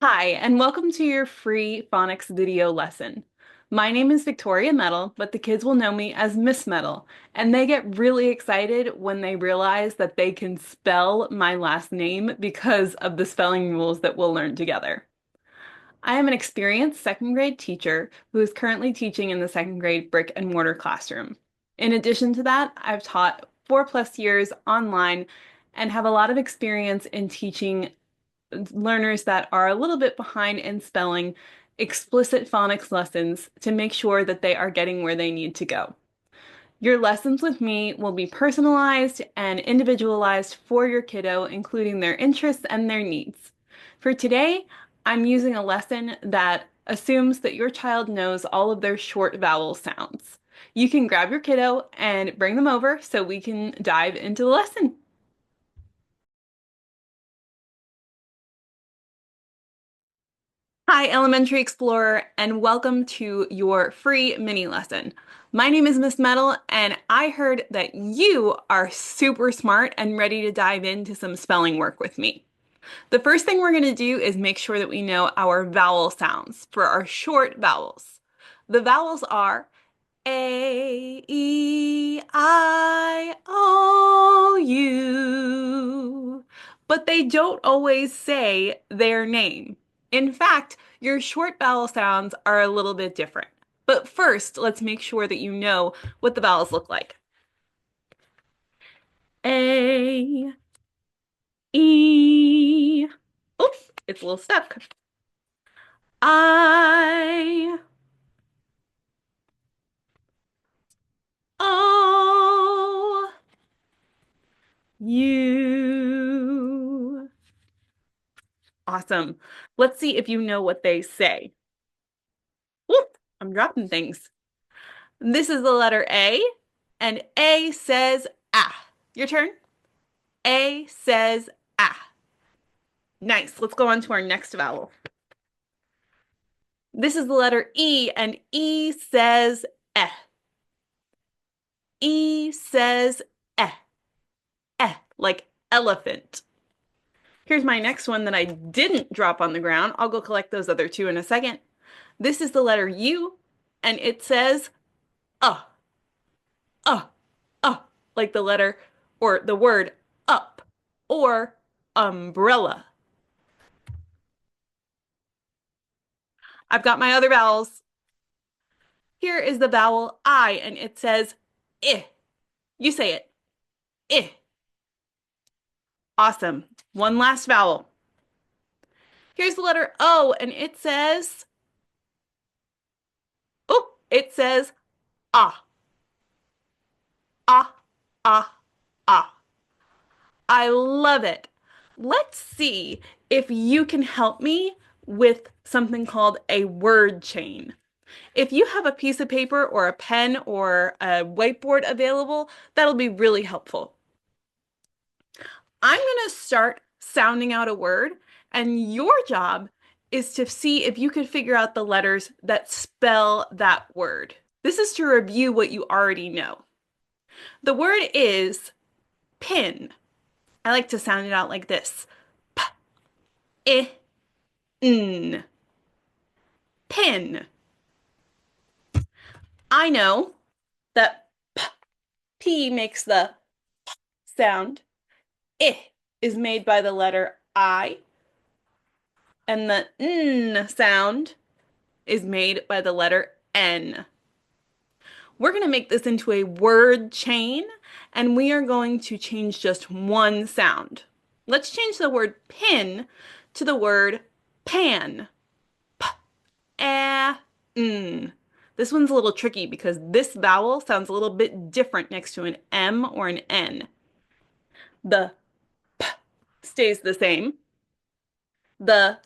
Hi, and welcome to your free phonics video lesson. My name is Victoria Metal, but the kids will know me as Miss Metal, and they get really excited when they realize that they can spell my last name because of the spelling rules that we'll learn together. I am an experienced second grade teacher who is currently teaching in the second grade brick and mortar classroom. In addition to that, I've taught 4+ years online and have a lot of experience in teaching learners that are a little bit behind in spelling explicit phonics lessons to make sure that they are getting where they need to go. Your lessons with me will be personalized and individualized for your kiddo, including their interests and their needs. For today, I'm using a lesson that assumes that your child knows all of their short vowel sounds. You can grab your kiddo and bring them over so we can dive into the lesson. Hi, Elementary Explorer, and welcome to your free mini lesson. My name is Miss Metal, and I heard that you are super smart and ready to dive into some spelling work with me. The first thing we're going to do is make sure that we know our vowel sounds for our short vowels. The vowels are A, E, I, O, U, but they don't always say their name. In fact, your short vowel sounds are a little bit different. But first, let's make sure that you know what the vowels look like. A, E, oops, it's a little stuck. I, O, U. Awesome. Let's see if you know what they say. Whoop, I'm dropping things. This is the letter A, and A says ah. Your turn. A says ah. Nice. Let's go on to our next vowel. This is the letter E, and E says eh. E says eh, like elephant. Here's my next one that I didn't drop on the ground. I'll go collect those other two in a second. This is the letter U, and it says uh, uh, uh, like the letter or the word up or umbrella. I've got my other vowels. Here is the vowel I, and it says I. You say it. I. Awesome. One last vowel. Here's the letter O, and it says, oh, it says ah, ah, ah, ah. I love it. Let's see if you can help me with something called a word chain. If you have a piece of paper or a pen or a whiteboard available, that'll be really helpful. I'm going to start sounding out a word, and your job is to see if you can figure out the letters that spell that word. This is to review what you already know. The word is pin. I like to sound it out like this. P, I, N. Pin. I know that P makes the sound. I is made by the letter I, and the N sound is made by the letter N. We're going to make this into a word chain, and we are going to change just one sound. Let's change the word pin to the word pan. P, a, n. This one's a little tricky because this vowel sounds a little bit different next to an M or an N. The P stays the same. The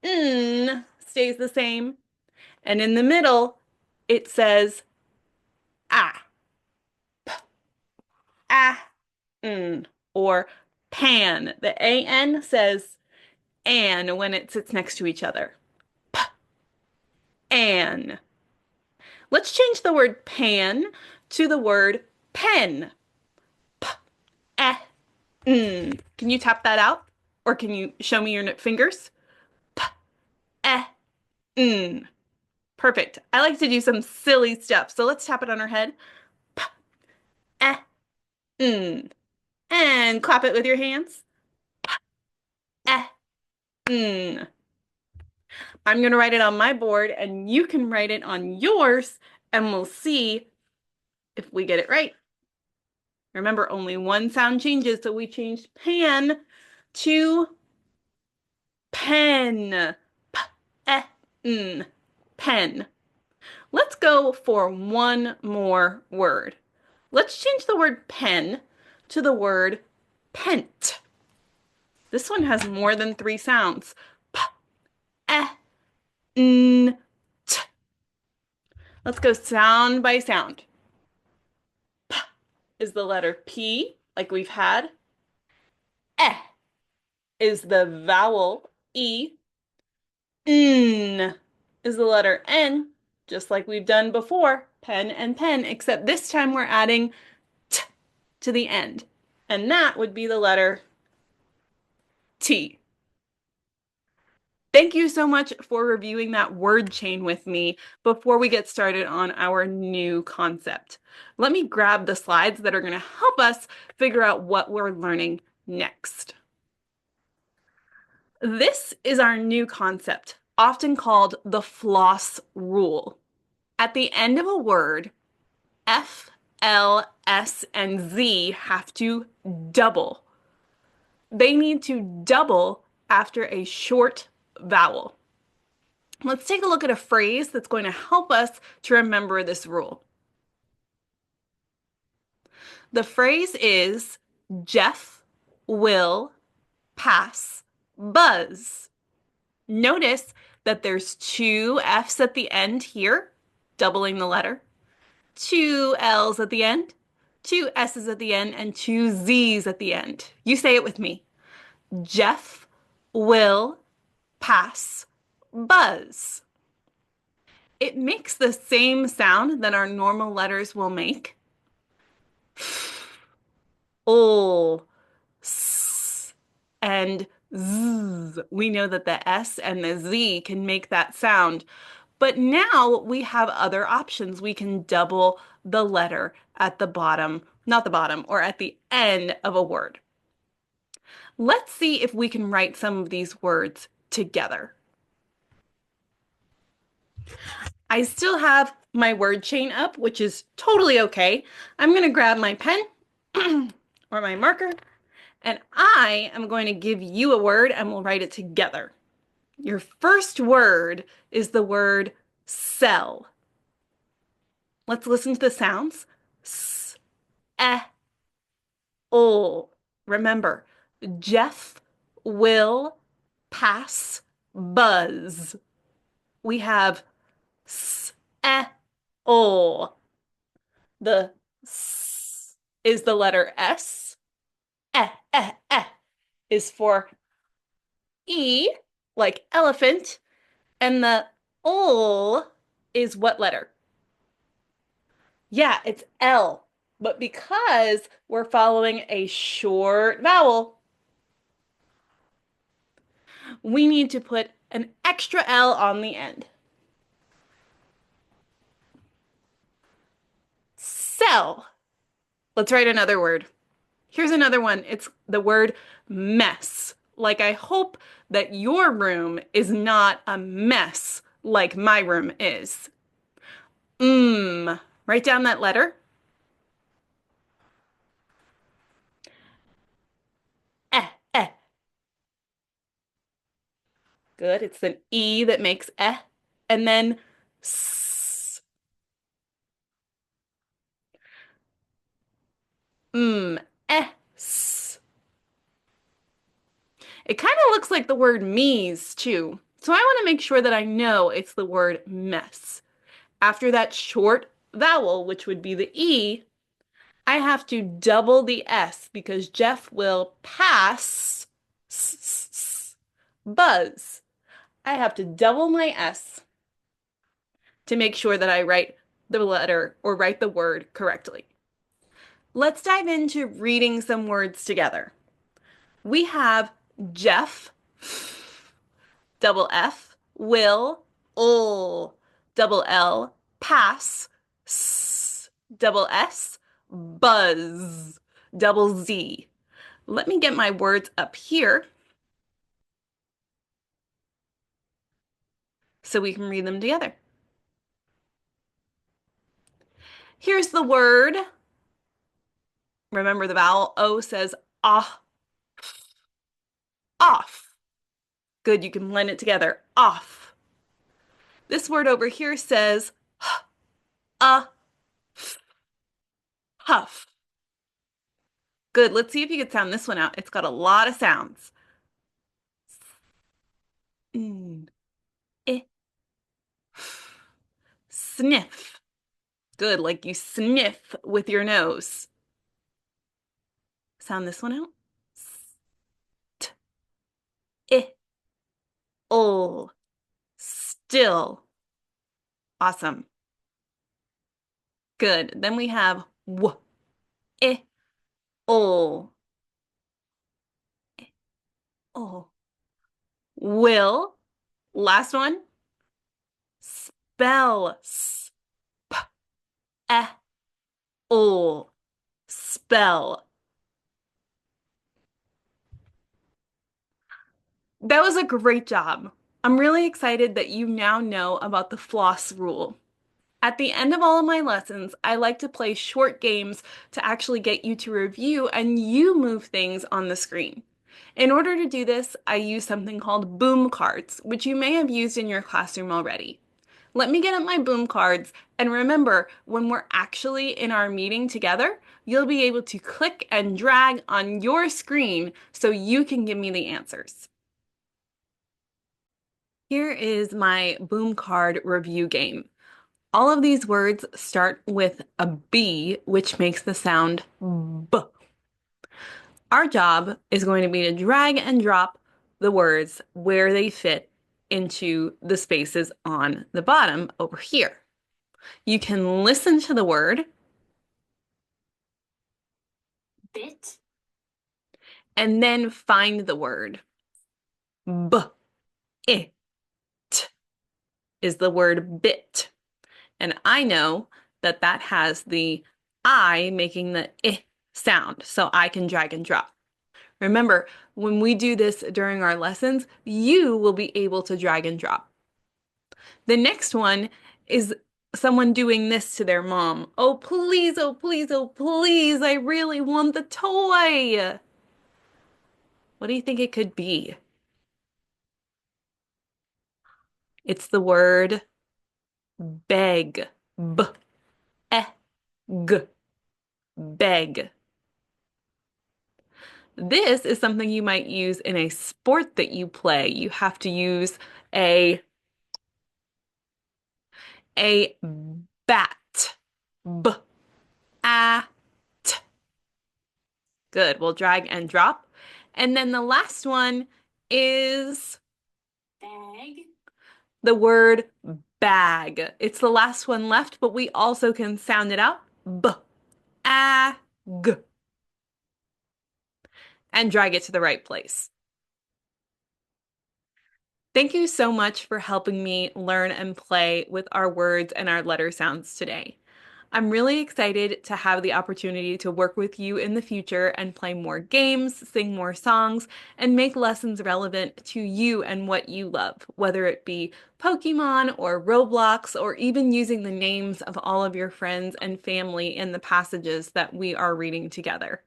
N stays the same. And in the middle, it says ah, ah, n, or pan. The AN says an when it sits next to each other. P, an. Let's change the word pan to the word pen. P, eh, n. Can you tap that out? Or can you show me your fingers? P, eh, mm. Perfect. I like to do some silly stuff. So let's tap it on our head. P, eh, mm. And clap it with your hands. Eh, mm. I'm going to write it on my board and you can write it on yours and we'll see if we get it right. Remember, only one sound changes, so we changed pan to pen. P, eh, n, pen. Let's go for one more word. Let's change the word pen to the word pent. This one has more than three sounds. P, eh, n, t. Let's go sound by sound. P is the letter P, like we've had. Eh is the vowel E. N is the letter N, just like we've done before, pen and pen, except this time we're adding T to the end. And that would be the letter T. Thank you so much for reviewing that word chain with me before we get started on our new concept. Let me grab the slides that are going to help us figure out what we're learning next. This is our new concept, often called the floss rule. At the end of a word, F, L, S, and Z have to double. They need to double after a short vowel. Let's take a look at a phrase that's going to help us to remember this rule. The phrase is Jeff will pass Buzz. Notice that there's two F's at the end here, doubling the letter, two L's at the end, two S's at the end, and two Z's at the end. You say it with me. Jeff will pass Buzz. It makes the same sound that our normal letters will make. O, S, and Z. We know that the S and the Z can make that sound. But now we have other options. We can double the letter at the bottom, not the bottom, or at the end of a word. Let's see if we can write some of these words together. I still have my word chain up, which is totally okay. I'm going to grab my pen or my marker, and I am going to give you a word and we'll write it together. Your first word is the word sell. Let's listen to the sounds. S, eh, o. Remember, Jeff will pass Buzz. We have s, eh, o. The s is the letter S. Is for E, like elephant. And the O is what letter? Yeah, it's L. But because we're following a short vowel, we need to put an extra L on the end. Sell. Let's write another word. Here's another one. It's the word mess. Like, I hope that your room is not a mess like my room is. Write down that letter. Eh, eh. Good. It's an E that makes eh. And then S. S. It kind of looks like the word me's too. So I want to make sure that I know it's the word mess. After that short vowel, which would be the E, I have to double the S because Jeff will pass Buzz. I have to double my S to make sure that I write the letter or write the word correctly. Let's dive into reading some words together. We have Jeff, double F, will, ul, double L, pass, s, double S, buzz, double Z. Let me get my words up here so we can read them together. Here's the word. Remember the vowel O says ah, off. Good, you can blend it together. Off. This word over here says a huff. Good, let's see if you can sound this one out. It's got a lot of sounds. Mm, eh, sniff. Good, like you sniff with your nose. Sound this one out. St, eh, ol, still. Awesome. Good. Then we have w, eh, ol, eh, ol. Will. Last one. Spell. S, p, eh, ol. Spell. That was a great job. I'm really excited that you now know about the floss rule. At the end of all of my lessons, I like to play short games to actually get you to review and you move things on the screen. In order to do this, I use something called boom cards, which you may have used in your classroom already. Let me get up my boom cards, and remember, when we're actually in our meeting together, you'll be able to click and drag on your screen so you can give me the answers. Here is my boom card review game. All of these words start with a B, which makes the sound B. Our job is going to be to drag and drop the words where they fit into the spaces on the bottom over here. You can listen to the word bit and then find the word. B, it is the word bit. And I know that that has the I making the sound, so I can drag and drop. Remember, when we do this during our lessons, you will be able to drag and drop. The next one is someone doing this to their mom. Oh, please, oh, please, oh, please, I really want the toy. What do you think it could be? It's the word beg. B, e, g, beg. This is something you might use in a sport that you play. You have to use a a bat. B, a, t. Good. We'll drag and drop. And then the last one is bag. The word bag. It's the last one left, but we also can sound it out. B, a, g. And drag it to the right place. Thank you so much for helping me learn and play with our words and our letter sounds today. I'm really excited to have the opportunity to work with you in the future and play more games, sing more songs, and make lessons relevant to you and what you love, whether it be Pokemon or Roblox or even using the names of all of your friends and family in the passages that we are reading together.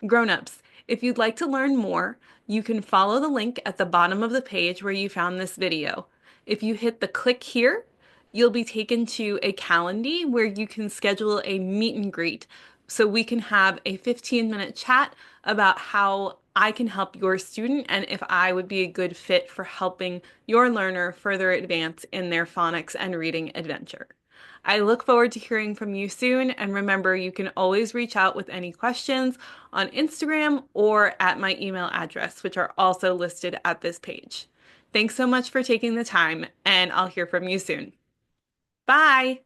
Grown-ups, if you'd like to learn more, you can follow the link at the bottom of the page where you found this video. If you hit the click here, you'll be taken to a Calendly where you can schedule a meet and greet so we can have a 15-minute chat about how I can help your student and if I would be a good fit for helping your learner further advance in their phonics and reading adventure. I look forward to hearing from you soon, and remember, you can always reach out with any questions on Instagram or at my email address, which are also listed at this page. Thanks so much for taking the time, and I'll hear from you soon. Bye!